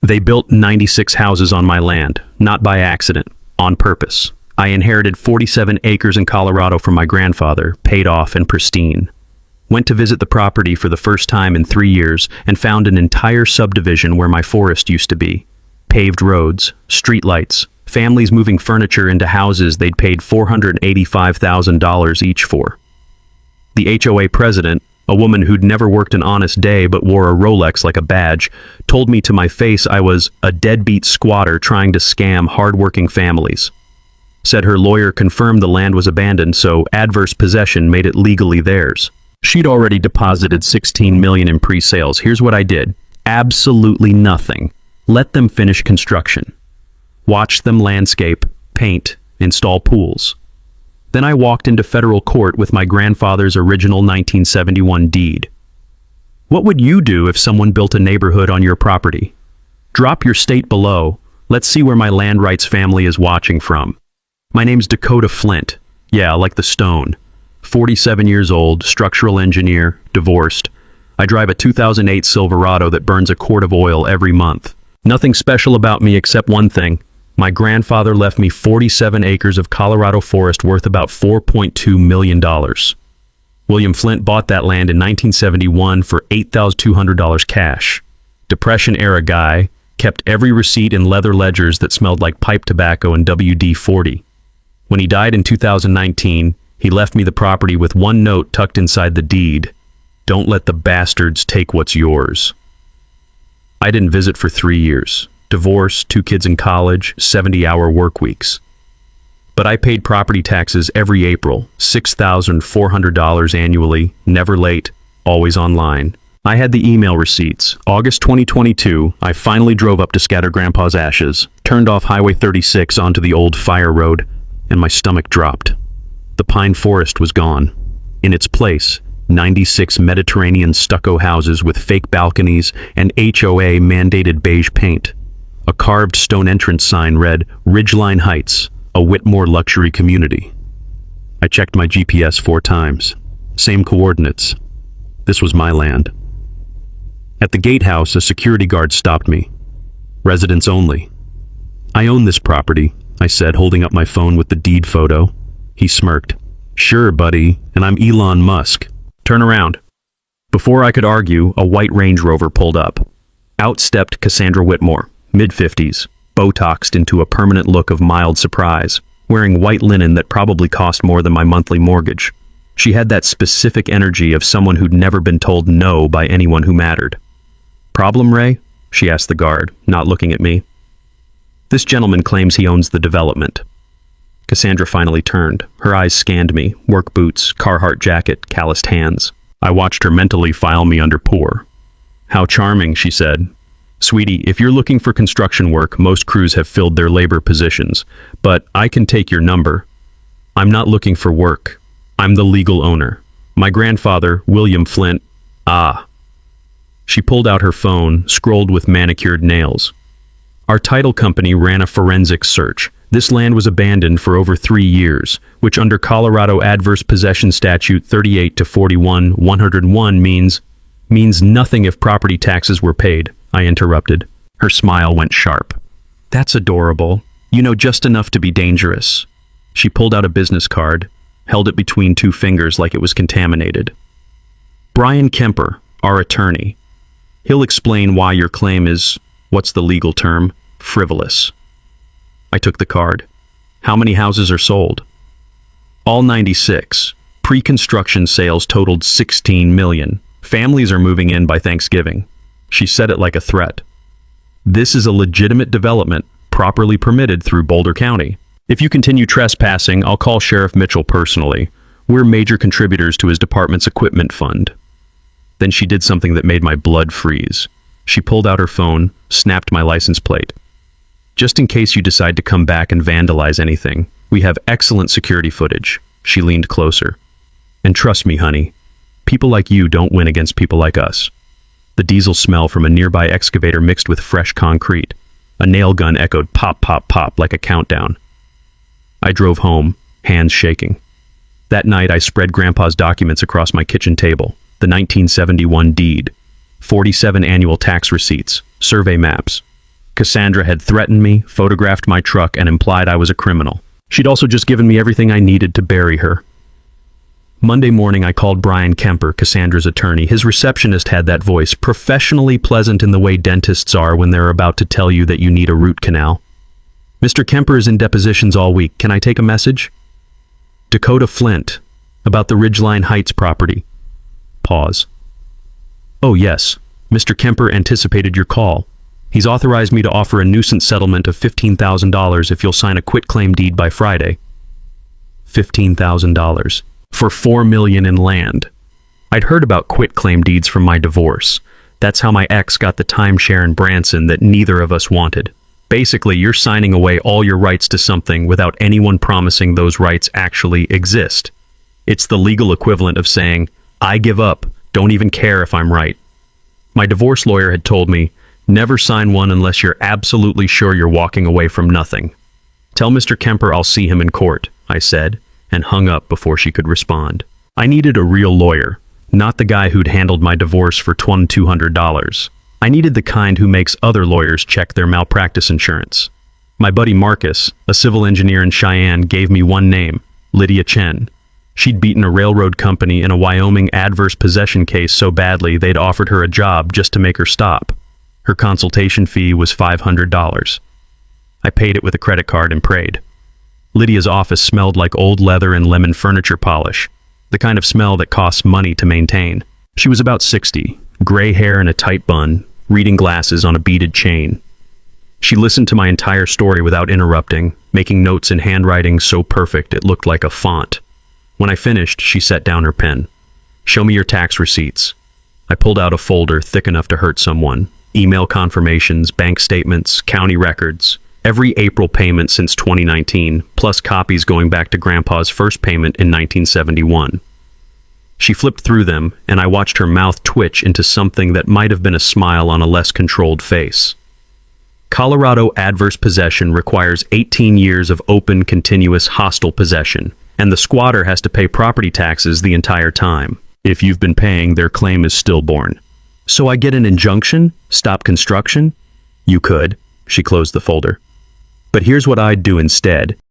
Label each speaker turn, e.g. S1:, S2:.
S1: They built 96 houses on my land, not by accident, on purpose. I inherited 47 acres in Colorado from my grandfather, paid off and pristine. Went to visit the property for the first time in 3 years and found an entire subdivision where my forest used to be. Paved roads, streetlights, families moving furniture into houses they'd paid $485,000 each for. The HOA president, a woman who'd never worked an honest day but wore a Rolex like a badge, told me to my face I was a deadbeat squatter trying to scam hard-working families. Said her lawyer confirmed the land was abandoned, so adverse possession made it legally theirs. She'd already deposited $16 million in pre-sales. Here's what I did. Absolutely nothing. Let them finish construction. Watched them landscape, paint, install pools. Then I walked into federal court with my grandfather's original 1971 deed. What would you do if someone built a neighborhood on your property? Drop your state below. Let's see where my land rights family is watching from. My name's Dakota Flint. Yeah, like the stone. 47 years old, structural engineer, divorced. I drive a 2008 Silverado that burns a quart of oil every month. Nothing special about me except one thing. My grandfather left me 47 acres of Colorado forest worth about $4.2 million. William Flint bought that land in 1971 for $8,200 cash. Depression-era guy, kept every receipt in leather ledgers that smelled like pipe tobacco and WD-40. When he died in 2019, he left me the property with one note tucked inside the deed. Don't let the bastards take what's yours. I didn't visit for 3 years. Divorce, 2 kids in college, 70-hour work weeks. But I paid property taxes every April, $6,400 annually, never late, always online. I had the email receipts. August 2022, I finally drove up to scatter Grandpa's ashes, turned off Highway 36 onto the old fire road, and my stomach dropped. The pine forest was gone. In its place, 96 Mediterranean stucco houses with fake balconies and HOA mandated beige paint. A carved stone entrance sign read, Ridgeline Heights, a Whitmore luxury community. I checked my GPS 4 times. Same coordinates. This was my land. At the gatehouse, a security guard stopped me. Residents only. I own this property, I said, holding up my phone with the deed photo. He smirked. Sure, buddy, and I'm Elon Musk. Turn around. Before I could argue, a white Range Rover pulled up. Out stepped Cassandra Whitmore, mid-50s, Botoxed into a permanent look of mild surprise, wearing white linen that probably cost more than my monthly mortgage. She had that specific energy of someone who'd never been told no by anyone who mattered. Problem, Ray? She asked the guard, not looking at me. This gentleman claims he owns the development. Cassandra finally turned. Her eyes scanned me, work boots, Carhartt jacket, calloused hands. I watched her mentally file me under poor. How charming, she said. Sweetie, if you're looking for construction work, most crews have filled their labor positions, but I can take your number. I'm not looking for work. I'm the legal owner. My grandfather, William Flint, She pulled out her phone, scrolled with manicured nails. Our title company ran a forensic search. This land was abandoned for over 3 years, which under Colorado Adverse Possession Statute 38-41-101 means nothing if property taxes were paid, I interrupted. Her smile went sharp. That's adorable. You know just enough to be dangerous. She pulled out a business card, held it between 2 fingers like it was contaminated. Brian Kemper, our attorney. He'll explain why your claim is, what's the legal term, frivolous. I took the card. How many houses are sold? All 96. Pre-construction sales totaled $16 million. Families are moving in by Thanksgiving. She said it like a threat. This is a legitimate development, properly permitted through Boulder County. If you continue trespassing, I'll call Sheriff Mitchell personally. We're major contributors to his department's equipment fund. Then she did something that made my blood freeze. She pulled out her phone, snapped my license plate. Just in case you decide to come back and vandalize anything, we have excellent security footage. She leaned closer. And trust me, honey, people like you don't win against people like us. The diesel smell from a nearby excavator mixed with fresh concrete. A nail gun echoed pop, pop, pop like a countdown. I drove home, hands shaking. That night, I spread Grandpa's documents across my kitchen table. The 1971 deed, 47 annual tax receipts, survey maps, Cassandra had threatened me, photographed my truck, and implied I was a criminal. She'd also just given me everything I needed to bury her. Monday morning, I called Brian Kemper, Cassandra's attorney. His receptionist had that voice, professionally pleasant in the way dentists are when they're about to tell you that you need a root canal. Mr. Kemper is in depositions all week. Can I take a message? Dakota Flint, about the Ridgeline Heights property. Pause. Oh yes, Mr. Kemper anticipated your call. He's authorized me to offer a nuisance settlement of $15,000 if you'll sign a quitclaim deed by Friday. $15,000. For $4 million in land. I'd heard about quitclaim deeds from my divorce. That's how my ex got the timeshare in Branson that neither of us wanted. Basically, you're signing away all your rights to something without anyone promising those rights actually exist. It's the legal equivalent of saying, I give up, don't even care if I'm right. My divorce lawyer had told me, never sign one unless you're absolutely sure you're walking away from nothing. Tell Mr. Kemper I'll see him in court, I said, and hung up before she could respond. I needed a real lawyer, not the guy who'd handled my divorce for $2,200. I needed the kind who makes other lawyers check their malpractice insurance. My buddy Marcus, a civil engineer in Cheyenne, gave me one name, Lydia Chen. She'd beaten a railroad company in a Wyoming adverse possession case so badly they'd offered her a job just to make her stop. Her consultation fee was $500. I paid it with a credit card and prayed. Lydia's office smelled like old leather and lemon furniture polish, the kind of smell that costs money to maintain. She was about 60, gray hair in a tight bun, reading glasses on a beaded chain. She listened to my entire story without interrupting, making notes in handwriting so perfect it looked like a font. When I finished, she set down her pen. Show me your tax receipts. I pulled out a folder thick enough to hurt someone. Email confirmations, bank statements, county records. Every April payment since 2019, plus copies going back to Grandpa's first payment in 1971. She flipped through them, and I watched her mouth twitch into something that might have been a smile on a less controlled face. Colorado adverse possession requires 18 years of open, continuous, hostile possession, and the squatter has to pay property taxes the entire time. If you've been paying, their claim is stillborn. So I get an injunction? Stop construction? You could. She closed the folder. But here's what I'd do instead.